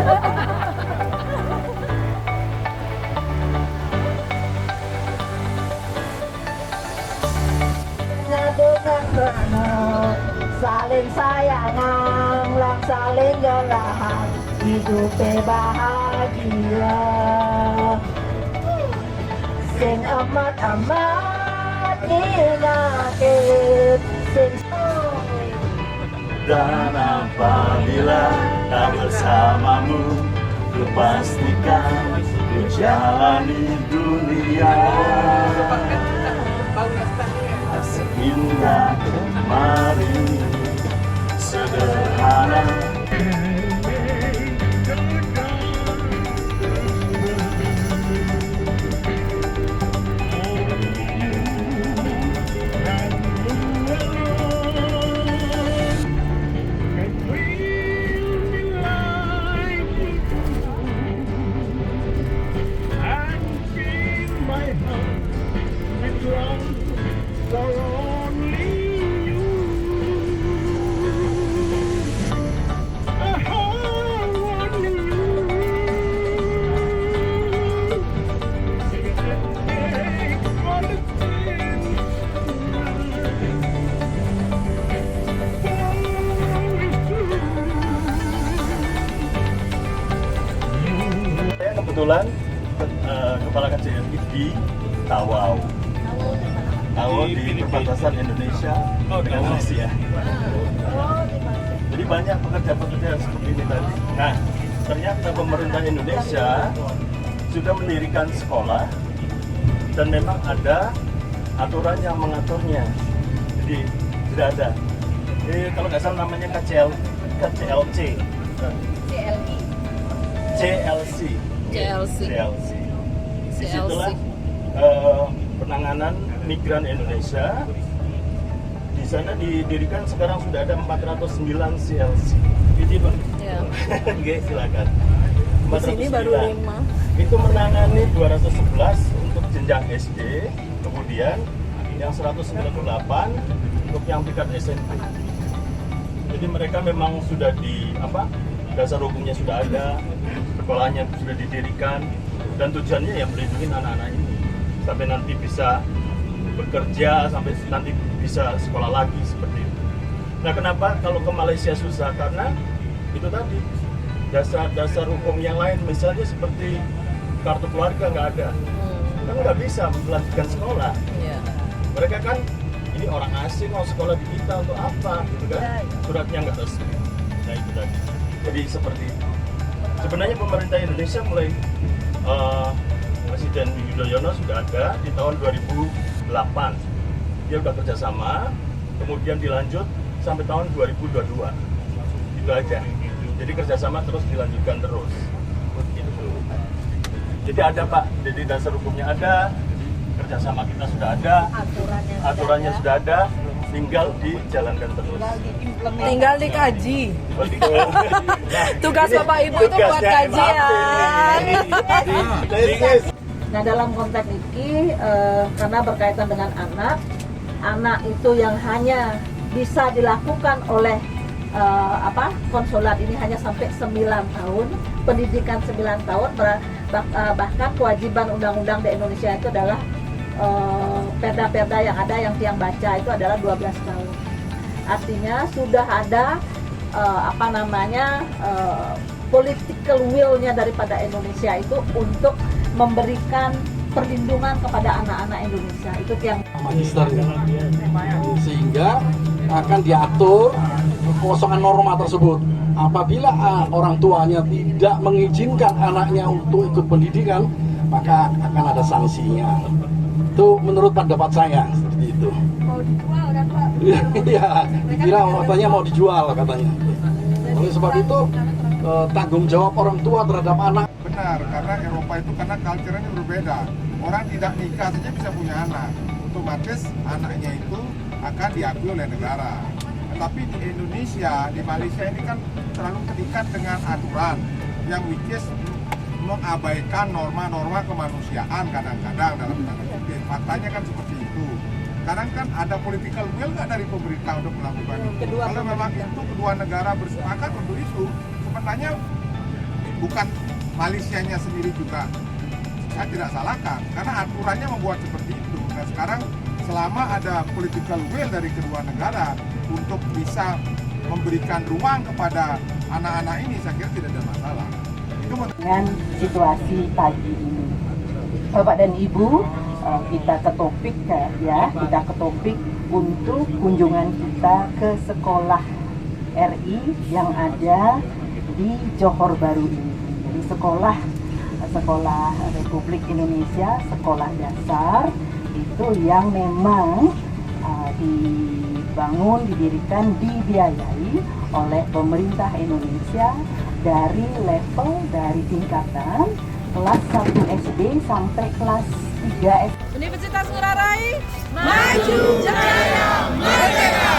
Dengan benar saling sayangan lang saling galahan hidup bahagia sing amat inakit sing Dan apabila tak bersamamu, ku pastikan ku jalani dunia. Indah kemarin sederhana. Kebetulan kepala KJRI di Tawau di perbatasan Indonesia dengan Malaysia. Jadi banyak pekerja-pekerja seperti ini tadi. Nah, ternyata pemerintah Indonesia sudah mendirikan sekolah dan memang ada aturan yang mengaturnya. Jadi tidak ada. Ini kalau nggak salah namanya KCLC. Disitulah penanganan migran Indonesia. Di sana didirikan sekarang sudah ada 409 CLC. Gitu Pak? Ya. Oke, silakan. Di sini baru 5. Itu menangani 211 untuk jenjang SD, kemudian yang 198 untuk yang tingkat SMP. Jadi mereka memang sudah dasar hukumnya sudah ada, sekolahnya sudah didirikan, dan tujuannya ya melindungi anak-anak ini sampai nanti bisa bekerja, sampai nanti bisa sekolah lagi seperti itu. Nah, kenapa kalau ke Malaysia susah? Karena itu tadi dasar hukum yang lain, misalnya seperti kartu keluarga nggak ada, kan nggak bisa melanjutkan sekolah. Mereka kan ini orang asing mau sekolah di kita untuk apa, gitu kan? Suratnya nggak resmi. Nah itu tadi. Jadi seperti itu. Sebenarnya pemerintah Indonesia mulai Presiden Yudhoyono sudah ada di tahun 2008. Dia sudah kerjasama, kemudian dilanjut sampai tahun 2022. Itu aja. Jadi kerjasama terus dilanjutkan terus. Gitu. Jadi ada Pak, jadi dasar hukumnya ada, kerjasama kita sudah ada, aturannya sudah ada, tinggal dijalankan terus. Tinggal dikaji. Tugas Bapak Ibu itu buat kajian. Nah, dalam konteks ini karena berkaitan dengan anak itu yang hanya bisa dilakukan oleh konsulat ini hanya sampai 9 tahun, pendidikan 9 tahun, bahkan kewajiban undang-undang di Indonesia itu adalah perda-perda yang ada yang tiang baca itu adalah 12 tahun. Artinya sudah ada political will-nya daripada Indonesia itu untuk memberikan perlindungan kepada anak-anak Indonesia. Itu yang magister, sehingga akan diatur kekosongan norma tersebut. Apabila orang tuanya tidak mengizinkan anaknya untuk ikut pendidikan, maka akan ada sanksinya. Itu menurut pendapat saya seperti itu. mau dijual kan Pak? Iya, kira katanya mau dijual katanya. Oleh sebab itu tanggung jawab orang tua terhadap anak. Benar, karena Eropa itu karena culture-nya berbeda. Orang tidak nikah saja bisa punya anak. Otomatis anaknya itu akan diakui oleh negara. Tapi di Indonesia, di Malaysia ini kan terlalu terikat dengan aturan yang which is mengabaikan norma-norma kemanusiaan kadang-kadang dalam tanda kutip. Faktanya kan seperti itu. Kadang kan ada political will nggak dari pemerintah untuk melakukan itu. Kalau memang itu kedua negara bersepakat untuk itu, sebenarnya bukan Malaysianya sendiri juga saya tidak salahkan, karena aturannya membuat seperti itu. Nah sekarang selama ada political will dari kedua negara untuk bisa memberikan ruang kepada anak-anak ini, saya kira tidak ada masalah. Itu dengan situasi pagi ini. Bapak dan Ibu, kita ke topik kita ke topik untuk kunjungan kita ke sekolah RI yang ada di Johor Bahru ini. Jadi sekolah Republik Indonesia, sekolah dasar itu yang memang didirikan, dibiayai oleh pemerintah Indonesia dari tingkatan kelas 1 SD sampai kelas 3 SD. Universitas Ngurah Rai, maju jaya merdeka.